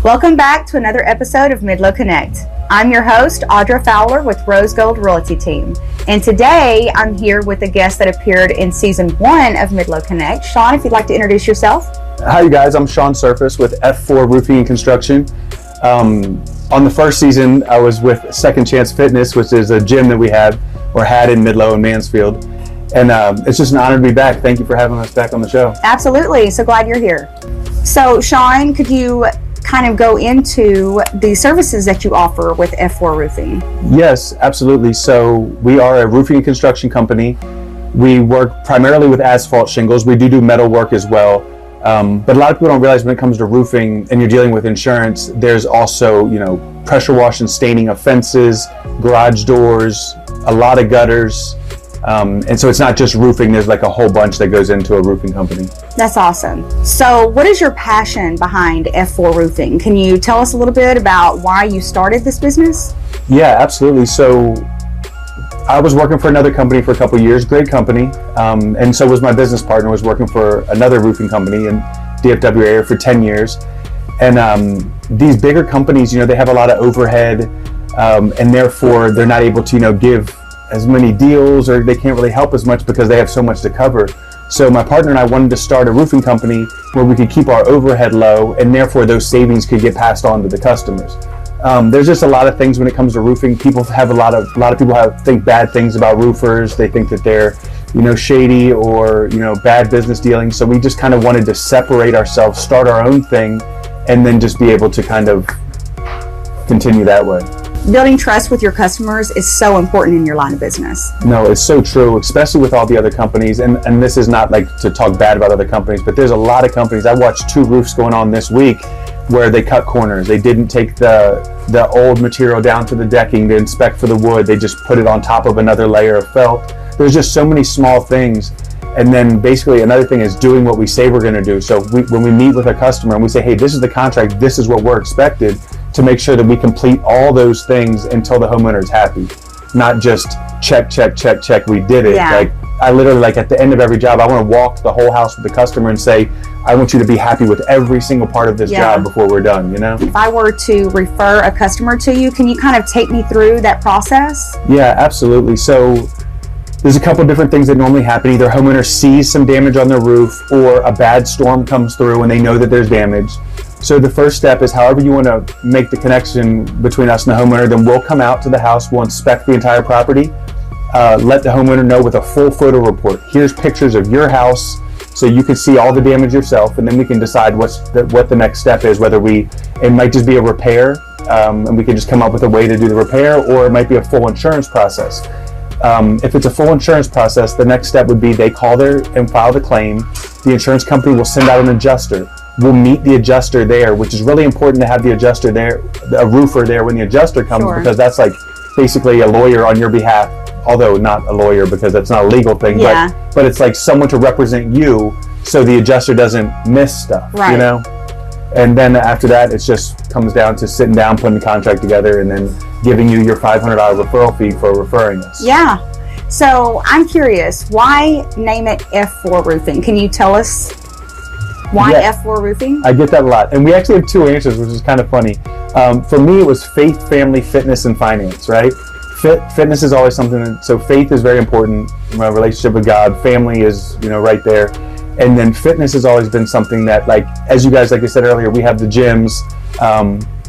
Welcome back to another episode of Midlo Connect. I'm your host, Audra Fowler with Rose Gold Realty Team. And today I'm here with a guest that appeared in season 1 of Midlo Connect. Shawn, if you'd like to introduce yourself. Hi, you guys. I'm Shawn Serfass with F4 Roofing and Construction. On the first season, I was with Second Chance Fitness, which is a gym that we had in Midlo and Mansfield. And it's just an honor to be back. Thank you for having us back on the show. Absolutely. So glad you're here. So, Shawn, could you kind of go into the services that you offer with F4 Roofing? Yes, absolutely. So we are a roofing and construction company. We work primarily with asphalt shingles. We do metal work as well. But a lot of people don't realize when it comes to roofing and you're dealing with insurance, there's also, pressure wash and staining of fences, garage doors, a lot of gutters. And so it's not just roofing, there's like a whole bunch that goes into a roofing company. That's awesome. So what is your passion behind F4 Roofing? Can you tell us a little bit about why you started this business? Yeah, absolutely. So I was working for another company for a couple of years, great company. And so was my business partner, was working for another roofing company in DFW area for 10 years. And these bigger companies, they have a lot of overhead, and therefore they're not able to, give as many deals, or they can't really help as much because they have so much to cover. So my partner and I wanted to start a roofing company where we could keep our overhead low, and therefore those savings could get passed on to the customers. There's just a lot of things when it comes to roofing. People have a lot of people think bad things about roofers. They think that they're, shady or, bad business dealings. So we just kind of wanted to separate ourselves, start our own thing, and then just be able to kind of continue that way. Building trust with your customers is so important in your line of business. No, it's so true, especially with all the other companies. And this is not like to talk bad about other companies, but there's a lot of companies. I watched 2 roofs going on this week where they cut corners. They didn't take the old material down to the decking to inspect for the wood. They just put it on top of another layer of felt. There's just so many small things. And then basically another thing is doing what we say we're going to do. So when we meet with a customer and we say, hey, this is the contract, this is what we're expected, to make sure that we complete all those things until the homeowner is happy. Not just check, we did it. Yeah. Like I literally, at the end of every job, I want to walk the whole house with the customer and say, I want you to be happy with every single part of this job before we're done, If I were to refer a customer to you, can you kind of take me through that process? Yeah, absolutely. So there's a couple of different things that normally happen. Either homeowner sees some damage on their roof, or a bad storm comes through and they know that there's damage. So the first step is however you want to make the connection between us and the homeowner, then we'll come out to the house, we'll inspect the entire property, let the homeowner know with a full photo report. Here's pictures of your house so you can see all the damage yourself, and then we can decide what the next step is, whether it might just be a repair, and we can just come up with a way to do the repair, or it might be a full insurance process. If it's a full insurance process, the next step would be they call and file the claim. The insurance company will send out an adjuster. We'll meet the adjuster there, which is really important to have the adjuster there, a roofer there when the adjuster comes, because that's like basically a lawyer on your behalf, although not a lawyer because that's not a legal thing, but it's like someone to represent you so the adjuster doesn't miss stuff, right. And then after that, it just comes down to sitting down, putting the contract together, and then giving you your $500 referral fee for referring us. Yeah. So I'm curious, why name it F4 Roofing? Can you tell us why F4 Roofing? I get that a lot. And we actually have 2 answers, which is kind of funny. For me, it was faith, family, fitness, and finance, right? Fitness is always something, so faith is very important. My relationship with God, family is, right there. And then fitness has always been something that, as you guys, like I said earlier, we have the gyms,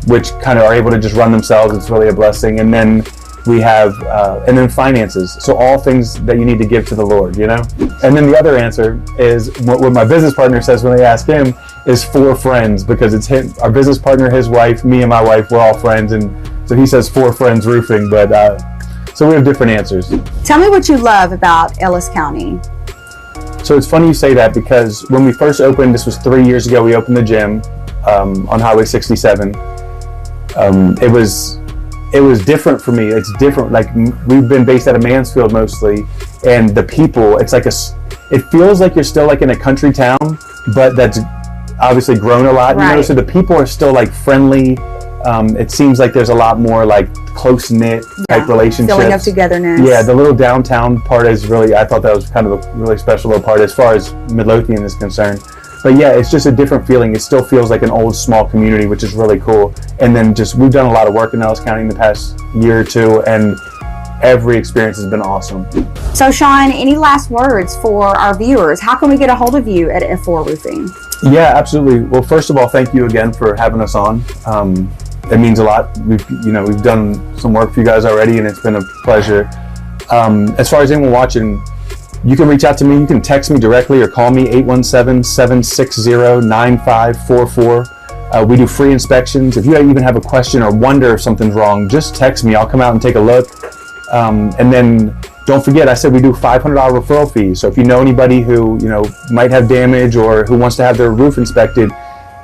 which kind of are able to just run themselves. It's really a blessing. And then we have, and then finances. So all things that you need to give to the Lord, And then the other answer is what my business partner says when they ask him is 4 friends, because it's him, our business partner, his wife, me and my wife, we're all friends. And so he says 4 friends roofing, but so we have different answers. Tell me what you love about Ellis County. So it's funny you say that, because when we first opened, this was 3 years ago, we opened the gym on Highway 67. It was different for me. It's different. We've been based out of Mansfield mostly, and the people, it's it feels like you're still in a country town, but that's obviously grown a lot, right. So the people are still friendly. It seems like there's a lot more close-knit type relationships. Feeling of togetherness. Yeah, the little downtown part is really, I thought that was kind of a really special little part as far as Midlothian is concerned. But yeah, it's just a different feeling. It still feels like an old small community, which is really cool. And then we've done a lot of work in Ellis County in the past year or two, and every experience has been awesome. So Shawn, any last words for our viewers? How can we get a hold of you at F4 Roofing? Yeah, absolutely. Well, first of all, thank you again for having us on. It means a lot. We've done some work for you guys already, and it's been a pleasure. As far as anyone watching, you can reach out to me. You can text me directly or call me 817-760-9544. We do free inspections. If you even have a question or wonder if something's wrong, just text me. I'll come out and take a look. And then don't forget, I said we do $500 referral fees. So if you know anybody who might have damage or who wants to have their roof inspected,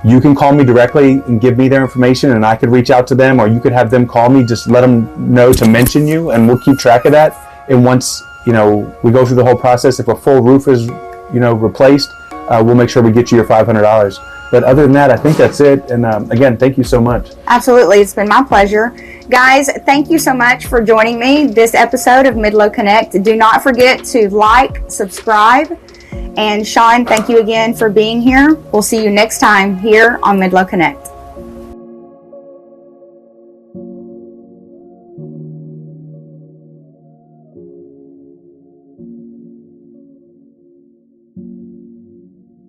you can call me directly and give me their information, and I could reach out to them, or you could have them call me. Just let them know to mention you, and we'll keep track of that. And once we go through the whole process, if a full roof is replaced, we'll make sure we get you your $500. But other than that, I think that's it. And again, thank you so much. Absolutely. It's been my pleasure. Guys, thank you so much for joining me this episode of Midlo Connect. Do not forget to like, subscribe. And Shawn, thank you again for being here. We'll see you next time here on Midlo Connect.